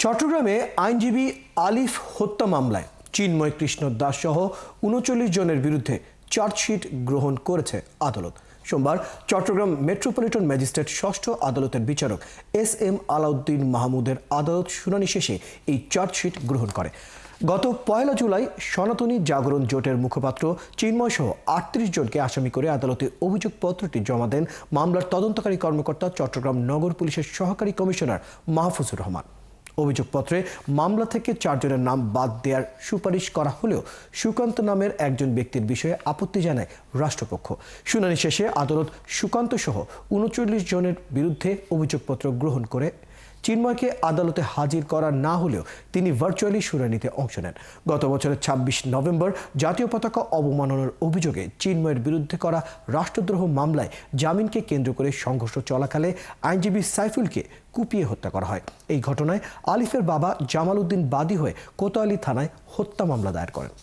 চট্টগ্রামে আইনজীবী আলিফ হত্যা মামলায় চিন্ময় কৃষ্ণ দাস সহ ৩৯ জনের বিরুদ্ধে চার্জশিট গ্রহণ করেছে আদালত। সোমবার চট্টগ্রাম মেট্রোপলিটন ম্যাজিস্ট্রেট ষষ্ঠ আদালতের বিচারক এস.এম. আলাউদ্দিন মাহমুদের আদালত শুনানি শেষে এই চার্জশিট গ্রহণ করে। গত ১ জুলাই সনাতনী জাগরণ জোটের মুখপাত্র চিন্ময় সহ ৩৮ জনকে আসামি করে আদালতে অভিযোগপত্রটি জমা দেন মামলার তদন্তকারী কর্মকর্তা চট্টগ্রাম নগর পুলিশের সহকারী কমিশনার মাহফুজুর রহমান। অভিযোগপত্রে মামলা থেকে ৪ জনের নাম বাদ দেওয়ার সুপারিশ করা হলেও সুকান্ত নামের একজন ব্যক্তির বিষয়ে আপত্তি জানায় রাষ্ট্রপক্ষ। শুনানি শেষে আদালত সুকান্ত সহ ৩৯ জনের বিরুদ্ধে অভিযোগপত্র গ্রহণ করে চিন্ময়কে আদালতে হাজির করা না হলেও তিনি ভার্চুয়ালি শুনানিতে অংশ নেন। গত বছরের ২৬ নভেম্বর জাতীয় পতাকা অবমাননার অভিযোগে চিন্ময়ের বিরুদ্ধে করা রাষ্ট্রদ্রোহ মামলায় জামিনকে কেন্দ্র করে সংঘর্ষ চলাকালে আইনজীবী সাইফুলকে কুপিয়ে হত্যা করা হয়। এই ঘটনায় আলিফের বাবা জামাল উদ্দিন বাদী হয়ে কোতোয়ালি থানায় হত্যা মামলা দায়ের করেন।